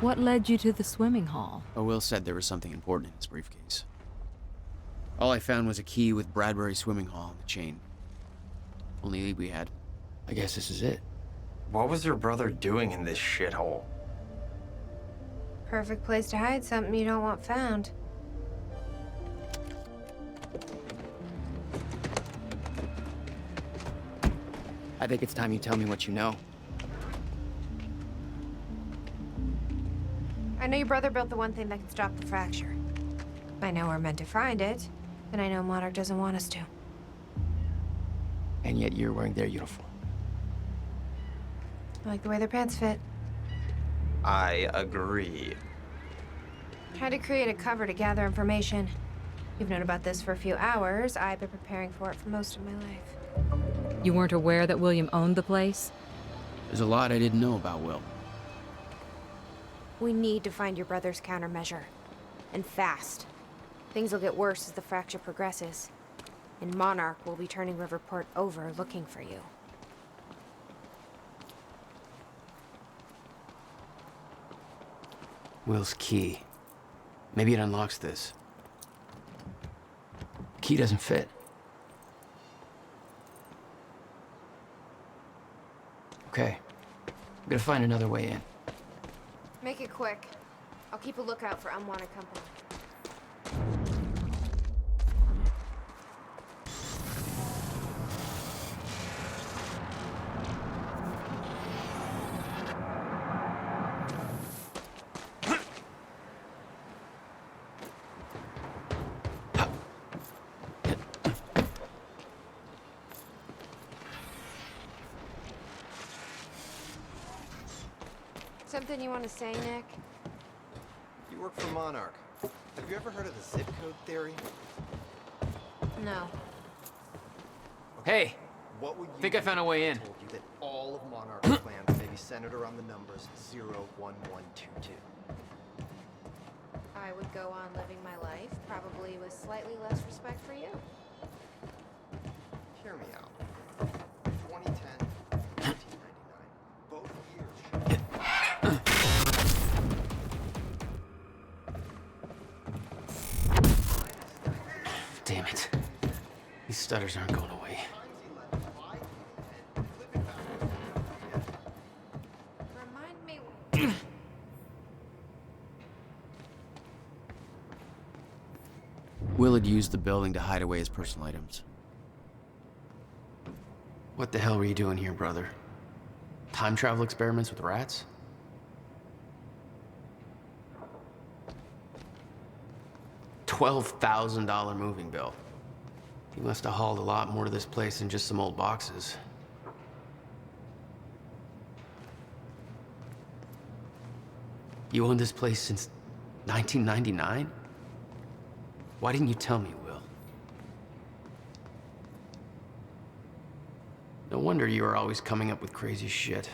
What led you to the swimming hall? Oh, Will said there was something important in his briefcase. All I found was a key with BRADBURY swimming hall on the chain. Only lead we had. I guess this is it. What was your brother doing in this shithole? Perfect place to hide something you don't want found. I think it's time you tell me what you know. I know your brother built the one thing that can stop the fracture. I know we're meant to find it, and I know Monarch doesn't want us to. And yet you're wearing their uniform. I like the way their pants fit. I agree. Tried to create a cover to gather information. You've known about this for a few hours. I've been preparing for it for most of my life. You weren't aware that William owned the place? There's a lot I didn't know about Will. We need to find your brother's countermeasure. And fast. Things will get worse as the fracture progresses. And Monarch will be turning Riverport over looking for you. Will's key. Maybe it unlocks this. Key doesn't fit. Okay. I'm gonna find another way in. Make it quick. I'll keep a lookout for unwanted company. Something you want to say, Nick? You work for Monarch. Have you ever heard of the zip code theory? No. Hey! What would you Think I found a way in. told you that all of Monarch's plans may be centered around the numbers 01122? I would go on living my life, probably with slightly less respect for you. Hear me out. 2010, 1999. Both years. Damn it. These stutters aren't going away. Remind me... Will had used the building to hide away his personal items. What the hell were you doing here, brother? Time travel experiments with rats? $12,000 moving bill. You must have hauled a lot more to this place than just some old boxes. You owned this place since 1999? Why didn't you tell me, Will? No wonder you were always coming up with crazy shit.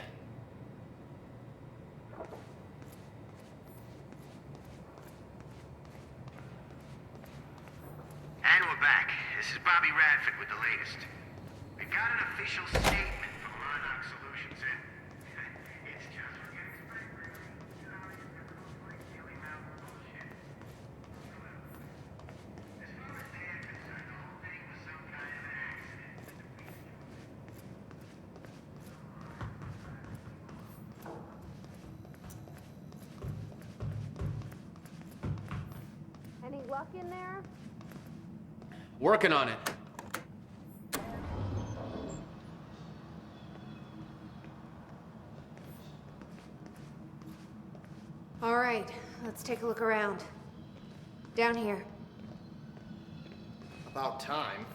And we're back. This is Bobby Radford with the latest. We got an official statement from Monarch Solutions in. It's just what you expect, really. You know, you've never looked like silly mouth bullshit. As far as they're concerned, the whole thing was some kind of an accident. Any luck in there? Working on it. All right, let's take a look around. Down here. About time.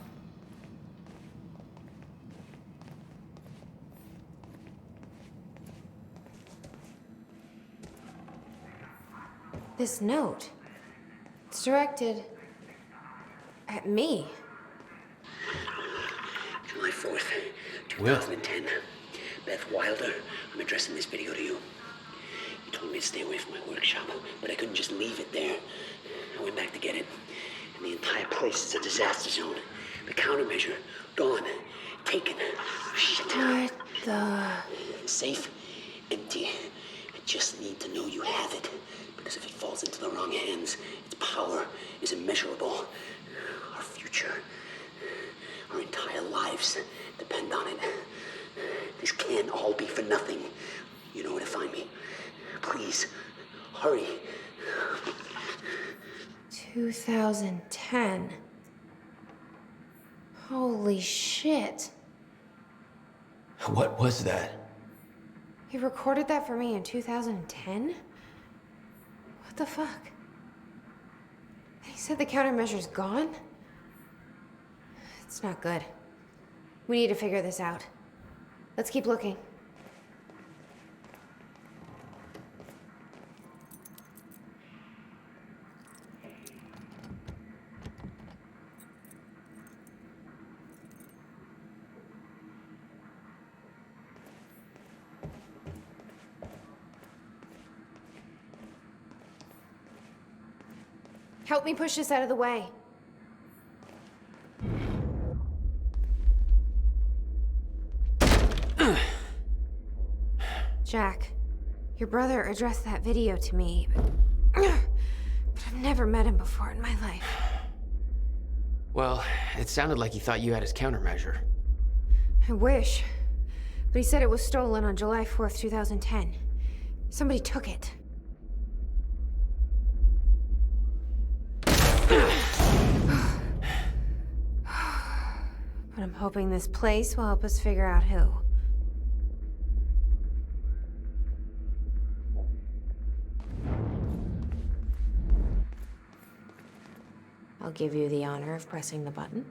This note. It's directed at me. July 4th, Will. 2010. Beth Wilder, I'm addressing this video to you. You told me to stay away from my workshop, but I couldn't just leave it there. I went back to get it, and the entire place is a disaster zone. The countermeasure, gone, taken. Shit. What the... Safe, empty. just need to know you have it, because if it falls into the wrong hands, its power is immeasurable. Our future, our entire lives depend on it. This can't all be for nothing. You know where to find me. Please, hurry. 2010. Holy shit. What was that? He recorded that for me in 2010? What the fuck? He said the countermeasure's gone? It's not good. We need to figure this out. Let's keep looking. Help me push this out of the way. Jack, your brother addressed that video to me, but I've never met him before in my life. Well, it sounded like he thought you had his countermeasure. I wish. But he said it was stolen on July 4th, 2010. Somebody took it. But I'm hoping this place will help us figure out who. I'll give you the honor of pressing the button.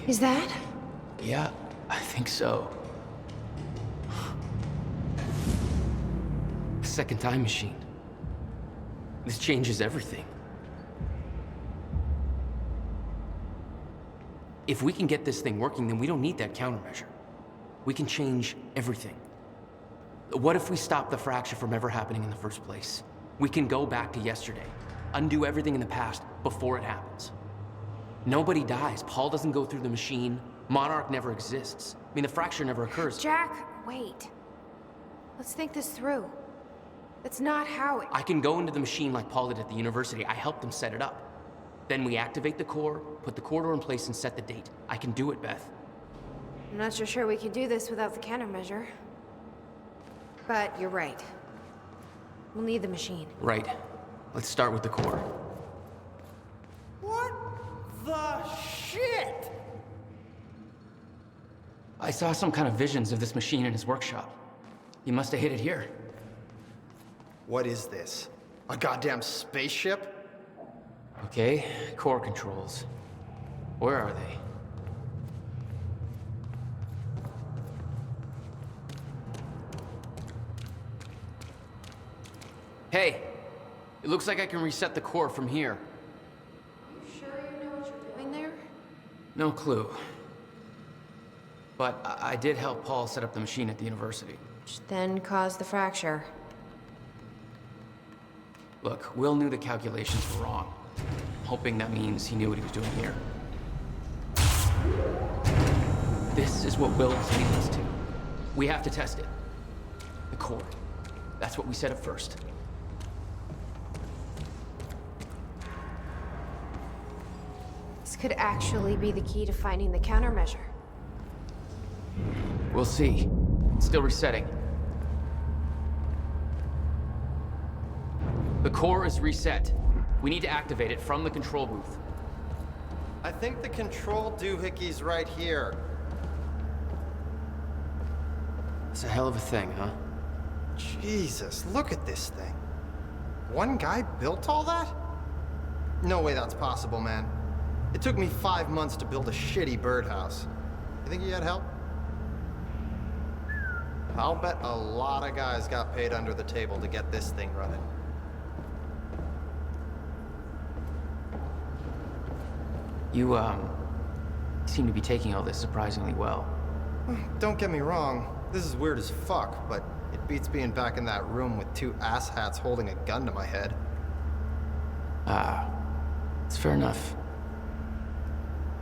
Is that? Yeah, I think so. Second time machine. This changes everything. If we can get this thing working, then we don't need that countermeasure. We can change everything. What if we stop the fracture from ever happening in the first place? We can go back to yesterday, undo everything in the past before it happens. Nobody dies. Paul doesn't go through the machine. Monarch never exists. I mean, the fracture never occurs. Jack, wait. Let's think this through. That's not how it... I can go into the machine like Paul did at the university. I helped them set it up. Then we activate the core, put the corridor in place, and set the date. I can do it, Beth. I'm not so sure we can do this without the countermeasure. But you're right. We'll need the machine. Right. Let's start with the core. What the shit? I saw some kind of visions of this machine in his workshop. He must have hid it here. What is this? A goddamn spaceship? Okay, core controls. Where are they? Hey, it looks like I can reset the core from here. You sure you know what you're doing there? No clue. But I did help Paul set up the machine at the university. Which then caused the fracture. Look, Will knew the calculations were wrong. I'm hoping that means he knew what he was doing here. This is what Will is leading us to. We have to test it. The core. That's what we set up first. This could actually be the key to finding the countermeasure. We'll see. It's still resetting. The core is reset. We need to activate it from the control booth. I think the control doohickey's right here. It's a hell of a thing, huh? Jesus, look at this thing. One guy built all that? No way that's possible, man. It took me 5 months to build a shitty birdhouse. You think he had help? I'll bet a lot of guys got paid under the table to get this thing running. You, seem to be taking all this surprisingly well. Don't get me wrong, this is weird as fuck, but it beats being back in that room with 2 asshats holding a gun to my head. Ah, it's fair enough.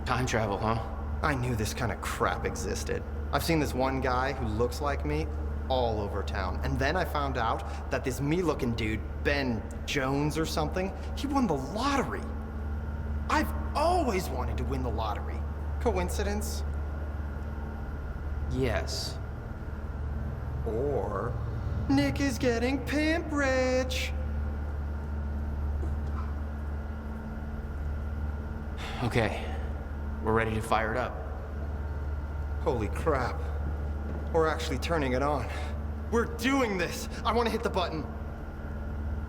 Time travel, huh? I knew this kind of crap existed. I've seen this one guy who looks like me all over town. And then I found out that this me-looking dude, Ben Jones or something, he won the lottery. I've always wanted to win the lottery. Coincidence? Yes. Or Nick is getting pimp rich. Okay, we're ready to fire it up. Holy crap. We're actually turning it on. We're doing this. I want to hit the button.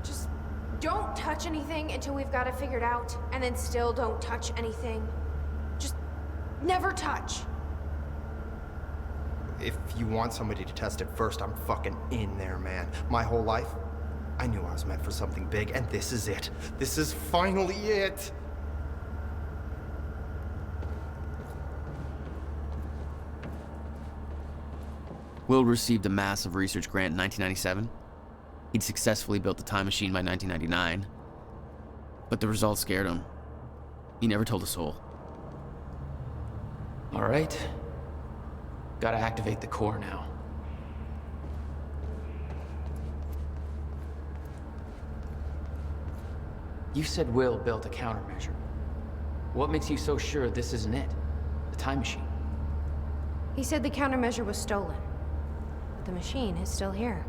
Just don't touch anything until we've got it figured out, and then still don't touch anything. Just never touch. If you want somebody to test it first, I'm fucking in there, man. My whole life, I knew I was meant for something big, and this is it. This is finally it. Will received a massive research grant in 1997. He'd successfully built the time machine by 1999. But the results scared him. He never told a soul. All right. Gotta activate the core now. You said Will built a countermeasure. What makes you so sure this isn't it? The time machine? He said the countermeasure was stolen. The machine is still here.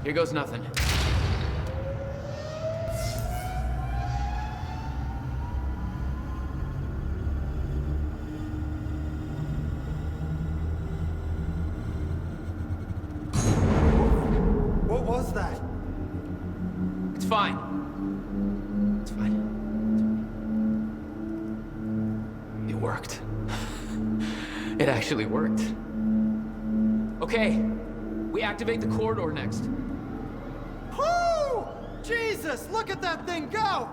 Here goes nothing. What was that? It's fine. It's fine. It worked. It actually worked. Okay, we activate the corridor next. Whoo! Jesus, look at that thing go!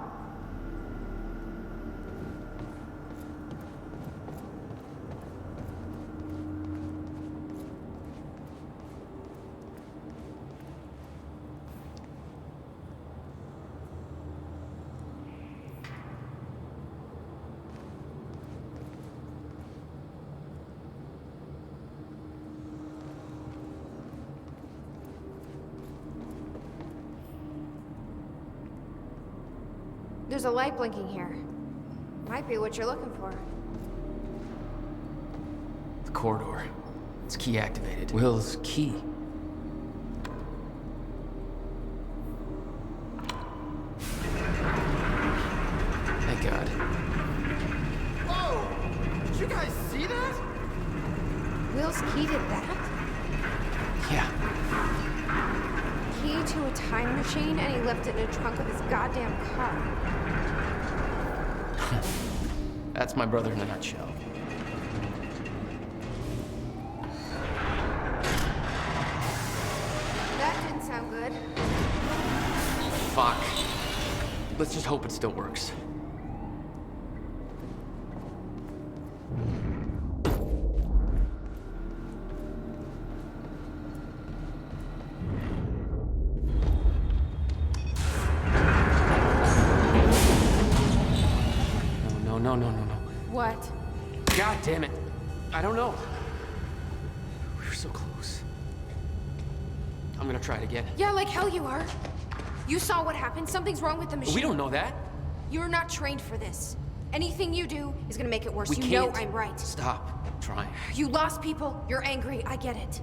There's a light blinking here. Might be what you're looking for. The corridor. It's key activated. Will's key. Thank God. Whoa! Did you guys see that? Will's key did that? Yeah. Key to a time machine, and he left it in the trunk of his goddamn car. That's my brother in a nutshell. That didn't sound good. Fuck. Let's just hope it still works. No. What? God damn it. I don't know. We were so close. I'm gonna try it again. Yeah, like hell you are. You saw what happened. Something's wrong with the machine. We don't know that. You're not trained for this. Anything you do is gonna make it worse. We You can't. know I'm right. Stop trying. You lost people. You're angry. I get it.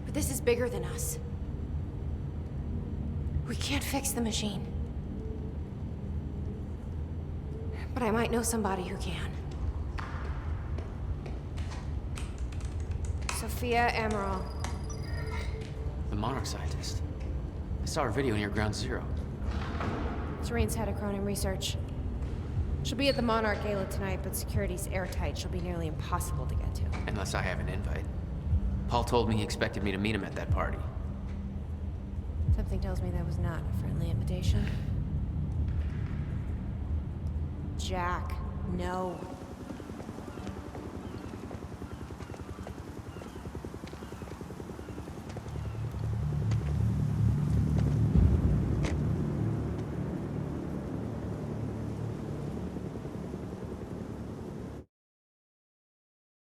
But this is bigger than us. We can't fix the machine. But I might know somebody who can. Sophia Amaral. The Monarch scientist. I saw her video near Ground Zero. Serene's head of Cronin Research. She'll be at the Monarch Gala tonight, but security's airtight. She'll be nearly impossible to get to. Unless I have an invite. Paul told me he expected me to meet him at that party. Something tells me that was not a friendly invitation. Jack, no.